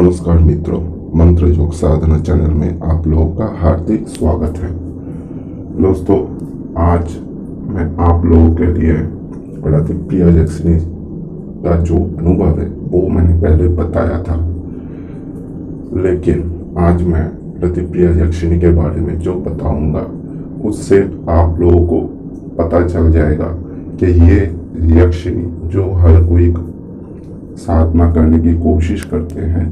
नमस्कार मित्रों, मंत्र योग साधना चैनल में आप लोगों का हार्दिक स्वागत है। दोस्तों, आज मैं आप लोगों के लिए प्रतिप्रिया यक्षिणी का जो अनुभव है वो मैंने पहले बताया था, लेकिन आज मैं प्रतिप्रिया यक्षिणी के बारे में जो बताऊंगा उससे आप लोगों को पता चल जाएगा कि ये यक्षिणी जो हर कोई साधना करने की कोशिश करते हैं,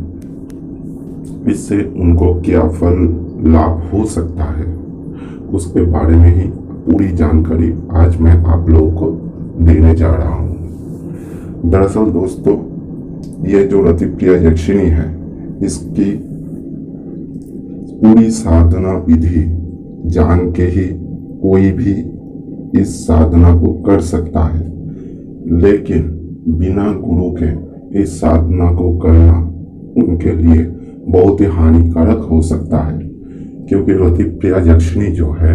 इससे उनको क्या फल लाभ हो सकता है, उसके बारे में ही पूरी जानकारी आज मैं आप लोगों को देने जा रहा हूँ। दरअसल दोस्तों, ये जो प्रतिप्रिया यक्षिणी है, इसकी पूरी साधना विधि जान के ही कोई भी इस साधना को कर सकता है, लेकिन बिना गुरु के इस साधना को करना उनके लिए बहुत ही हानिकारक हो सकता है, क्योंकि प्रतिप्रिया यक्षिणी जो है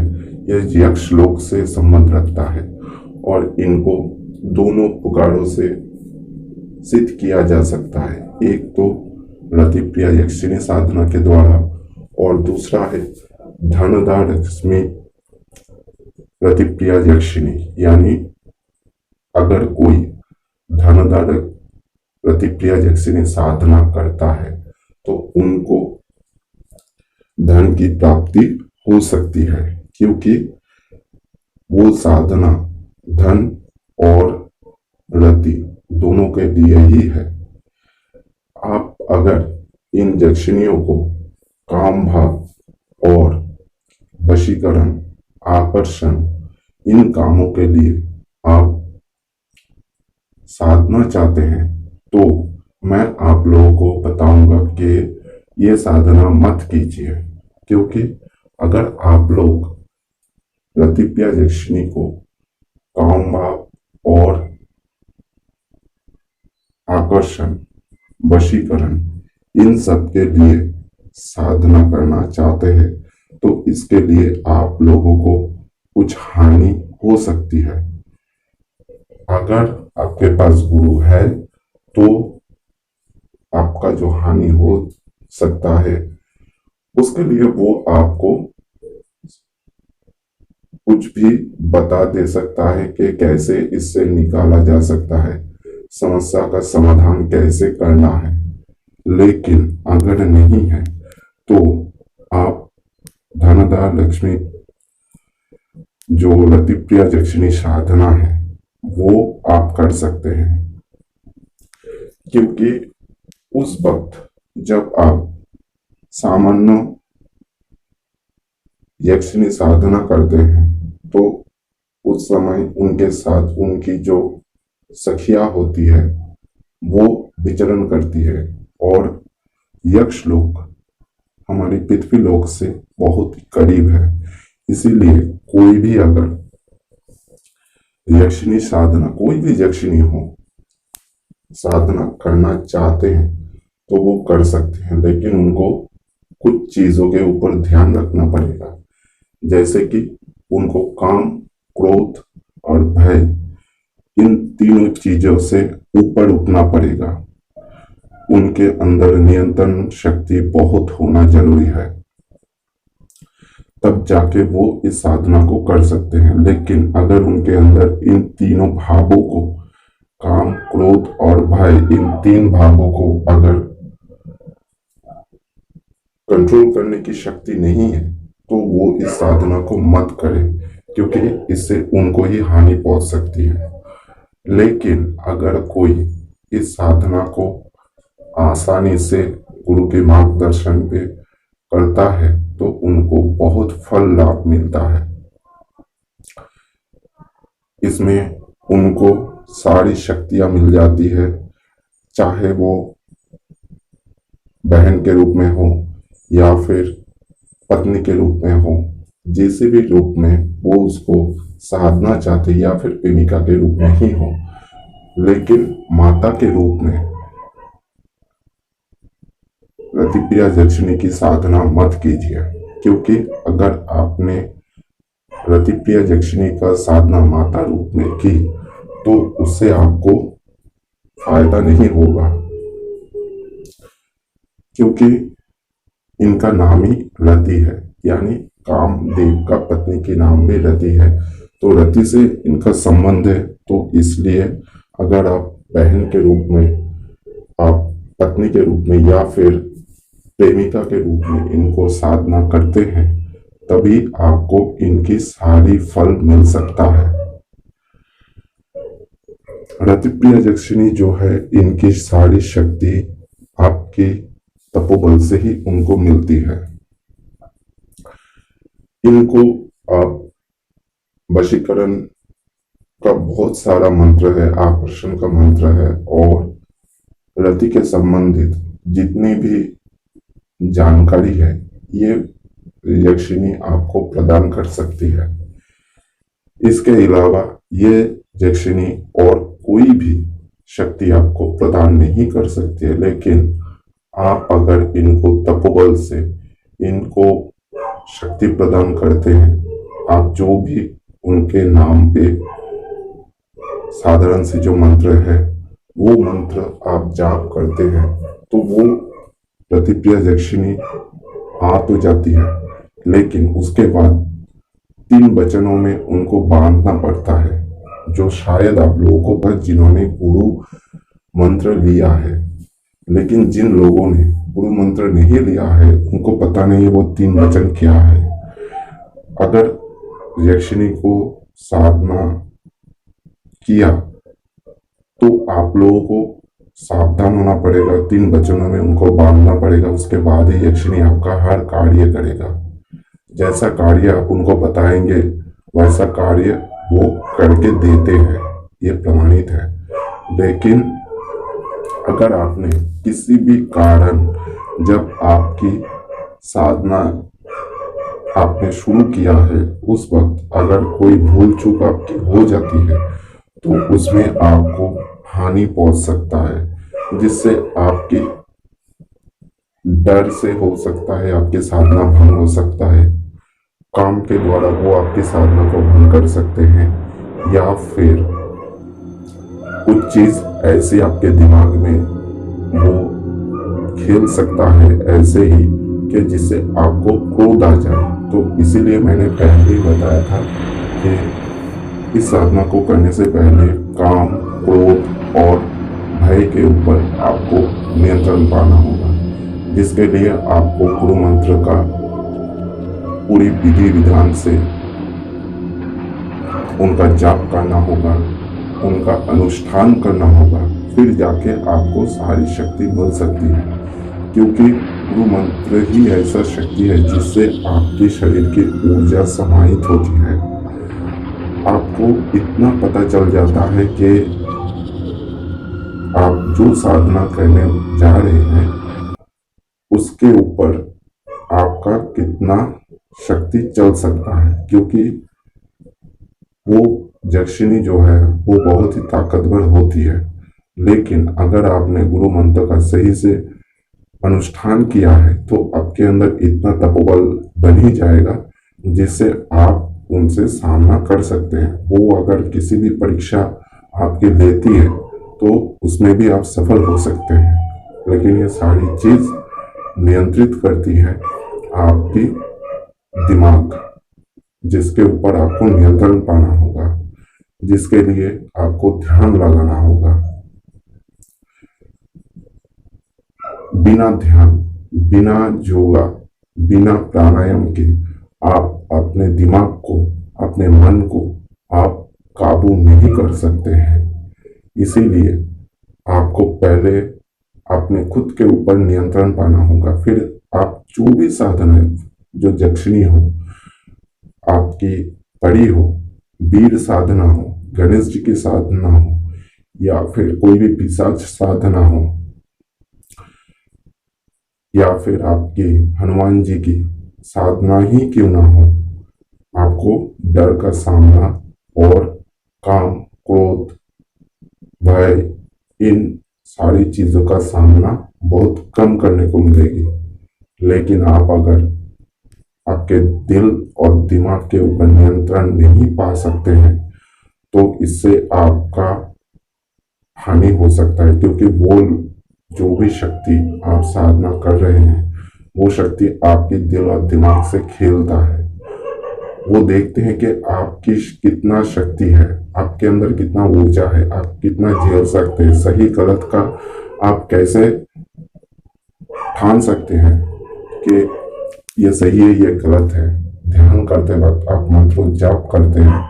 यह यक्ष लोक से संबंध रखता है और इनको दोनों प्रकारों से सिद्ध किया जा सकता है। एक तो प्रतिप्रिया यक्षिणी साधना के द्वारा और दूसरा है धनदा लक्ष्मी प्रतिप्रिया यक्षिणी, यानी अगर कोई धनदा प्रतिप्रिया यक्षिणी साधना करता है तो उनको धन की प्राप्ति हो सकती है, क्योंकि वो साधना धन और रति दोनों के लिए ही है। आप अगर इन यक्षिणियों को काम भाव और वशीकरण, आकर्षण, इन कामों के लिए आप साधना चाहते हैं तो मैं आप लोगों को बताऊंगा कि ये साधना मत कीजिए, क्योंकि अगर आप लोग प्रतिप्रिया यक्षिणी को काम भाव और आकर्षण, वशीकरण, इन सब के लिए साधना करना चाहते हैं तो इसके लिए आप लोगों को कुछ हानि हो सकती है। अगर आपके पास गुरु है तो आपका जो हानि हो सकता है उसके लिए वो आपको कुछ भी बता दे सकता है कि कैसे इससे निकाला जा सकता है, समस्या का समाधान कैसे करना है। लेकिन अगर नहीं है तो आप धनदा लक्ष्मी जो प्रतिप्रिया यक्षिणी साधना है वो आप कर सकते हैं, क्योंकि उस वक्त जब आप सामान्य यक्षिणी साधना करते हैं तो उस समय उनके साथ उनकी जो सखिया होती है वो विचरण करती है और यक्ष लोक हमारी पृथ्वी लोक से बहुत करीब है। इसीलिए कोई भी अगर यक्षिणी साधना, कोई भी यक्षिणी हो, साधना करना चाहते हैं तो वो कर सकते हैं, लेकिन उनको कुछ चीजों के ऊपर ध्यान रखना पड़ेगा, जैसे कि उनको काम, क्रोध और भय, इन तीनों चीजों से ऊपर उठना पड़ेगा। उनके अंदर नियंत्रण शक्ति बहुत होना जरूरी है, तब जाके वो इस साधना को कर सकते हैं। लेकिन अगर उनके अंदर इन तीनों भावों को, काम, क्रोध और भय, इन तीन भावों को अगर कंट्रोल करने की शक्ति नहीं है तो वो इस साधना को मत करें, क्योंकि इससे उनको ही हानि पहुंच सकती है। लेकिन अगर कोई इस साधना को आसानी से गुरु के मार्गदर्शन पे करता है तो उनको बहुत फल लाभ मिलता है। इसमें उनको सारी शक्तियां मिल जाती है, चाहे वो बहन के रूप में हो या फिर पत्नी के रूप में हो, जिस भी रूप में वो उसको साधना चाहते या फिर प्रेमिका के रूप में ही हो, लेकिन माता के रूप में प्रतिप्रिया यक्षिणी की साधना मत कीजिए, क्योंकि अगर आपने प्रतिप्रिया यक्षिणी का साधना माता रूप में की तो उससे आपको फायदा नहीं होगा। क्योंकि इनका नाम ही रति है, यानी कामदेव का पत्नी के नाम भी रति है, तो रति से इनका संबंध है। तो इसलिए अगर आप बहन के रूप में, आप पत्नी के रूप में या फिर प्रेमिका के रूप में इनको साधना करते हैं, तभी आपको इनकी सारी फल मिल सकता है। रतिप्रिया यक्षिणी जो है, इनकी सारी शक्ति आपकी तपोबल से ही उनको मिलती है। इनको आप वशीकरण का बहुत सारा मंत्र है, आकर्षण का मंत्र है, और रति के संबंधित जितनी भी जानकारी है ये यक्षिणी आपको प्रदान कर सकती है। इसके अलावा ये यक्षिणी और कोई भी शक्ति आपको प्रदान नहीं कर सकती है, लेकिन आप अगर इनको तपोबल से इनको शक्ति प्रदान करते हैं, आप जो भी उनके नाम पे साधारण से जो मंत्र है वो मंत्र आप जाप करते हैं, तो वो रतिप्रिया यक्षिणी आ तो जाती है, लेकिन उसके बाद 3 वचनों में उनको बांधना पड़ता है, जो शायद आप लोगों को, जिन्होंने गुरु मंत्र लिया है, लेकिन जिन लोगों ने गुरु मंत्र नहीं लिया है उनको पता नहीं वो 3 वचन क्या है। अगर यक्षिणी को साधना किया तो आप लोगों को सावधान होना पड़ेगा, 3 वचनों में उनको बांधना पड़ेगा, उसके बाद ही यक्षिणी आपका हर कार्य करेगा। जैसा कार्य आप उनको बताएंगे वैसा कार्य वो करके देते हैं, ये प्रमाणित है। लेकिन अगर आपने किसी भी कारण, जब आपकी साधना आपने शुरू किया है उस वक्त अगर कोई भूल चूक आपकी हो जाती है, तो उसमें आपको हानि पहुंच सकता है, जिससे आपकी डर से हो सकता है आपकी साधना भंग हो सकता है, काम के द्वारा वो आपकी साधना को भंग कर सकते हैं, या फिर कुछ चीज ऐसी आपके दिमाग में वो खेल सकता है ऐसे ही कि जिससे आपको क्रोध आ जाए। तो इसीलिए मैंने पहले ही बताया था कि इस साधना को करने से पहले काम, क्रोध और भय के ऊपर आपको नियंत्रण पाना होगा, जिसके लिए आपको गुरु मंत्र का पूरी विधि विधान से उनका जाप करना होगा, उनका अनुष्ठान करना होगा, फिर जाके आपको सारी शक्ति मिल सकती है। क्योंकि गुरु मंत्र ही ऐसा शक्ति है जिससे आपके शरीर की ऊर्जा समाहित होती है। आपको इतना पता चल जाता है कि आप जो साधना करने जा रहे हैं उसके ऊपर आपका कितना शक्ति चल सकता है, क्योंकि वो यक्षिणी जो है वो बहुत ही ताकतवर होती है। लेकिन अगर आपने गुरु मंत्र का सही से अनुष्ठान किया है तो आपके अंदर इतना तपोबल बन ही जाएगा जिससे आप उनसे सामना कर सकते हैं। वो अगर किसी भी परीक्षा आपकी लेती है तो उसमें भी आप सफल हो सकते हैं। लेकिन ये सारी चीज नियंत्रित करती है आपकी दिमाग, जिसके ऊपर आपको नियंत्रण पाना होगा, जिसके लिए आपको ध्यान लगाना होगा। बिना ध्यान, बिना योगा, बिना प्राणायाम के आप अपने दिमाग को, अपने मन को आप काबू नहीं कर सकते हैं। इसीलिए आपको पहले अपने खुद के ऊपर नियंत्रण पाना होगा, फिर आप जो भी साधन है, जो यक्षिणी हो, आपकी पड़ी हो, वीर साधना हो, गणेश जी की साधना हो, या फिर कोई भी पिशाच साधना हो, या फिर आपकी हनुमान जी की साधना ही क्यों ना हो, आपको डर का सामना और काम, क्रोध, भय, इन सारी चीजों का सामना बहुत कम करने को मिलेगी। लेकिन आप अगर आपके दिल और दिमाग के ऊपर नियंत्रण नहीं पा सकते हैं तो इससे आपका हानि हो सकता है, क्योंकि वो जो भी शक्ति आप साधना कर रहे हैं वो शक्ति आपके दिल और दिमाग से खेलता है। वो देखते हैं कि आपकी कितना शक्ति है, आपके अंदर कितना ऊर्जा है, आप कितना झेल सकते हैं। सही गलत का आप कैसे ठान सकते हैं कि ये सही है ये गलत है। ध्यान करते वक्त आप मंत्रों जाप करते हैं,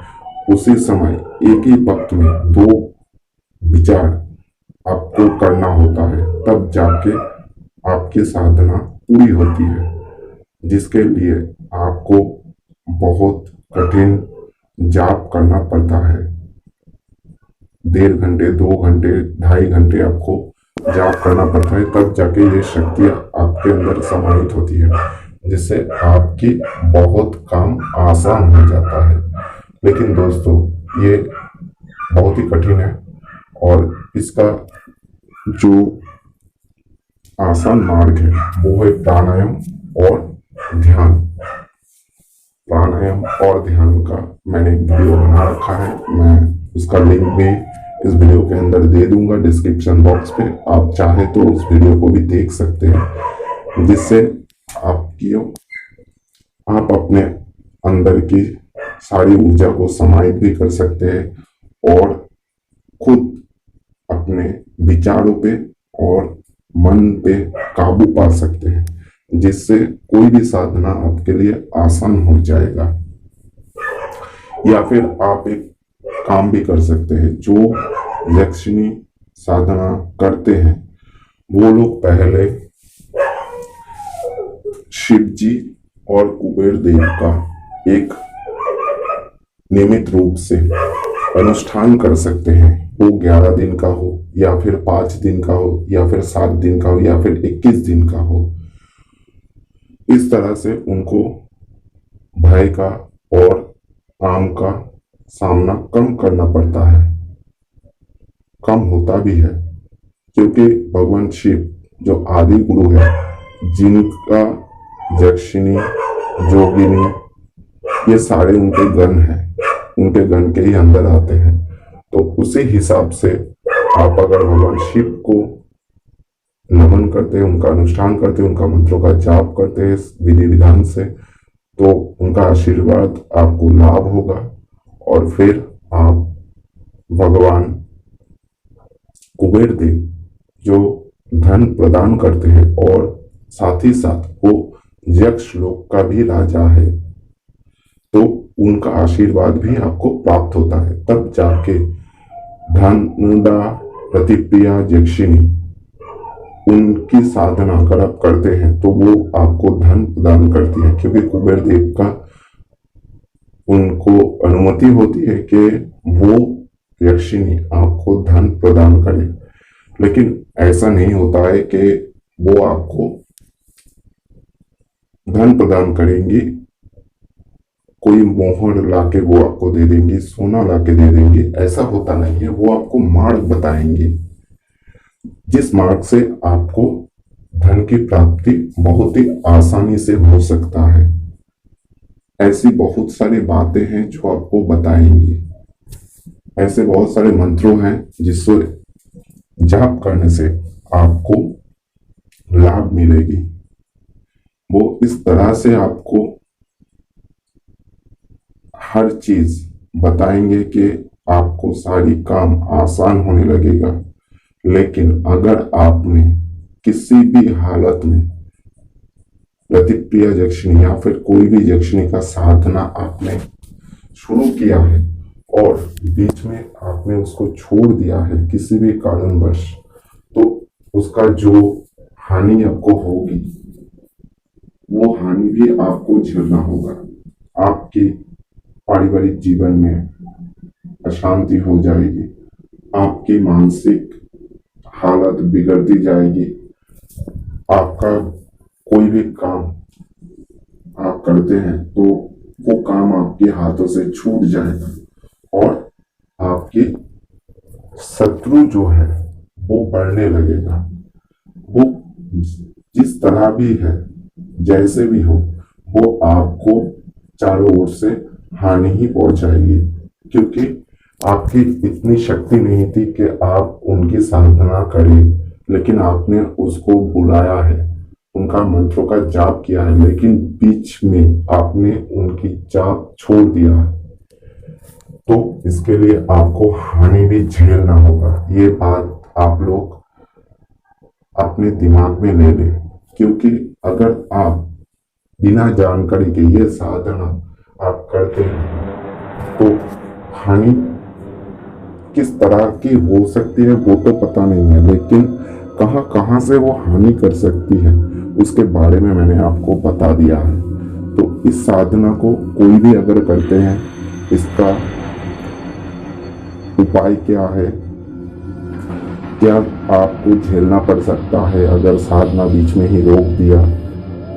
उसी समय एक ही वक्त में दो विचार आपको करना होता है, तब जाके आपकी साधना पूरी होती है, जिसके लिए आपको बहुत कठिन जाप करना पड़ता है। 1.5 घंटे 2 घंटे 2.5 घंटे आपको जाप करना पड़ता है, तब जाके ये शक्ति आपके अंदर समाहित होती है, जिससे आपकी बहुत काम आसान हो जाता है। लेकिन दोस्तों ये बहुत ही कठिन है और इसका जो आसान मार्ग है वो है प्राणायाम और ध्यान। प्राणायाम और ध्यान का मैंने एक वीडियो बना रखा है, मैं उसका लिंक भी इस वीडियो के अंदर दे दूंगा डिस्क्रिप्शन बॉक्स पे। आप चाहे तो उस वीडियो को भी देख सकते हैं, जिससे आप अपने अंदर की सारी ऊर्जा को समाहित भी कर सकते हैं और खुद अपने विचारों पे और मन पे काबू पा सकते हैं, जिससे कोई भी साधना आपके लिए आसान हो जाएगा। या फिर आप एक काम भी कर सकते हैं, जो यक्षिणी साधना करते हैं वो लोग पहले शिव जी और कुबेर देव का एक नियमित रूप से अनुष्ठान कर सकते हैं। वो 11 दिन का हो या फिर 5 दिन का हो या फिर 7 दिन का हो या फिर 21 दिन का हो। इस तरह से उनको भय का और काम का सामना कम करना पड़ता है, कम होता भी है, क्योंकि भगवान शिव जो आदि गुरु है, जिनका यक्षिणी जोगिनी ये सारे उनके गण हैं, उनके गण के ही अंदर आते हैं। तो उसी हिसाब से आप अगर भगवान शिव को नमन करते हैं, उनका अनुष्ठान करते हैं, उनका मंत्रों का जाप करते हैं विधि विधान से, तो उनका आशीर्वाद आपको लाभ होगा और फिर आप भगवान कुबेर देव जो धन प्रदान करते हैं और साथ ही साथ वो यक्ष लोक का भी राजा है, तो उनका आशीर्वाद भी आपको प्राप्त होता है। तब जाके धनदा प्रतिप्रिया यक्षिणी उनकी साधना अगर आप करते हैं तो वो आपको धन प्रदान करती है, क्योंकि कुबेर देव का उनको अनुमति होती है कि वो यक्षिणी आपको धन प्रदान करे। लेकिन ऐसा नहीं होता है कि वो आपको धन प्रदान करेंगी, कोई मोहर लाके वो आपको दे देंगी, सोना लाके दे देंगी, ऐसा होता नहीं है। वो आपको मार्ग बताएंगे, जिस मार्ग से आपको धन की प्राप्ति बहुत ही आसानी से हो सकता है। ऐसी बहुत सारी बातें हैं जो आपको बताएंगी, ऐसे बहुत सारे मंत्रों हैं जिससे जाप करने से आपको लाभ मिलेगी। वो इस तरह से आपको हर चीज बताएंगे कि आपको सारी काम आसान होने लगेगा। लेकिन अगर आपने किसी भी हालत में प्रतिप्रिया यक्षिणी या फिर कोई भी यक्षिणी का साधना आपने शुरू किया है और बीच में आपने उसको छोड़ दिया है किसी भी कारणवश, तो उसका जो हानि आपको होगी वो हानि भी आपको झेलना होगा। आपकी पारिवारिक जीवन में अशांति हो जाएगी, आपकी मानसिक हालत बिगड़ती जाएगी, आपका कोई भी काम आप करते हैं तो वो काम आपके हाथों से छूट जाएगा और आपकी शत्रु जो है वो बढ़ने लगेगा। वो जिस तरह भी है, जैसे भी हो, वो आपको चारों ओर से हानि ही पहुंचाएगी, क्योंकि आपकी इतनी शक्ति नहीं थी कि आप उनकी साधना करें लेकिन आपने उसको बुलाया है, उनका मंत्रों का जाप किया है, लेकिन बीच में आपने उनकी जाप छोड़ दिया है, तो इसके लिए आपको हानि भी झेलना होगा। ये बात आप लोग अपने दिमाग में ले लें, क्योंकि अगर आप बिना जानकारी के ये साधना आप करते हैं तो हानि किस तरह की हो सकती है वो तो पता नहीं है, लेकिन कहां कहां से वो हानि कर सकती है उसके बारे में मैंने आपको बता दिया है। तो इस साधना को कोई भी अगर करते हैं, इसका उपाय क्या है, क्या आपको झेलना पड़ सकता है अगर साधना बीच में ही रोक दिया,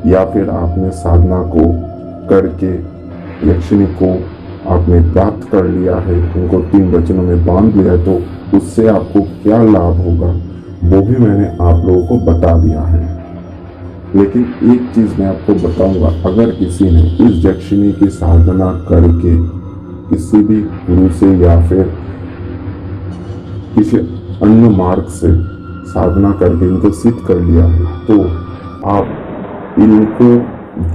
या फिर आपने साधना को करके यक्षिणी को आपने प्राप्त कर लिया है, उनको 3 वचनों में बांध लिया है, तो उससे आपको क्या लाभ होगा वो भी मैंने आप लोगों को बता दिया है। लेकिन एक चीज मैं आपको बताऊंगा, अगर किसी ने इस यक्षिणी की साधना करके किसी भी गुरु से या फिर किसी अन्य मार्ग से साधना करके इनको सिद्ध कर लिया है, तो आप इनको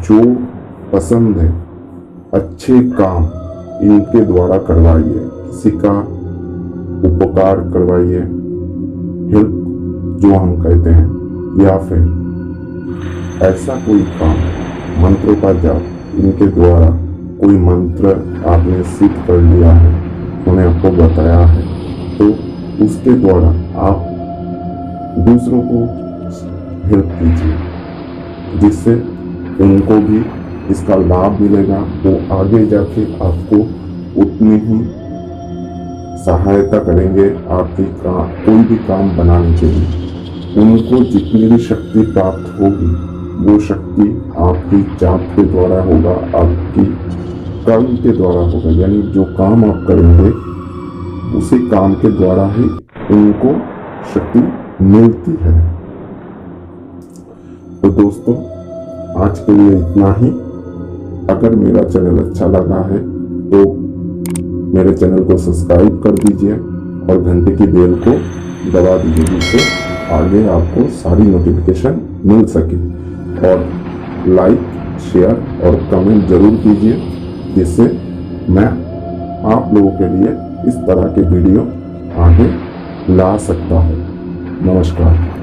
जो पसंद है अच्छे काम इनके द्वारा करवाइए, किसी का उपकार करवाइए, हेल्प जो हम कहते हैं, या फिर ऐसा कोई काम, मंत्रों का जाप इनके द्वारा, कोई मंत्र आपने सिद्ध कर लिया है, उन्हें आपको बताया है, तो उसके द्वारा आप दूसरों को हेल्प कीजिए, जिससे उनको भी इसका लाभ मिलेगा। वो आगे जाके आपको उतनी ही सहायता करेंगे आपकी कोई भी काम बनाने के लिए। उनको जितनी भी शक्ति प्राप्त होगी वो शक्ति आपकी जाप के द्वारा होगा, आपकी कर्म के द्वारा होगा, यानी जो काम आप करेंगे उसी काम के द्वारा ही उनको शक्ति मिलती है। तो दोस्तों, आज के लिए इतना ही। अगर मेरा चैनल अच्छा लगा है तो मेरे चैनल को सब्सक्राइब कर दीजिए और घंटे की बेल को दबा दीजिए, जिससे आगे आपको सारी नोटिफिकेशन मिल सके। और लाइक, शेयर और कमेंट जरूर कीजिए, जिससे मैं आप लोगों के लिए इस तरह के वीडियो आगे ला सकता हूँ। नमस्कार।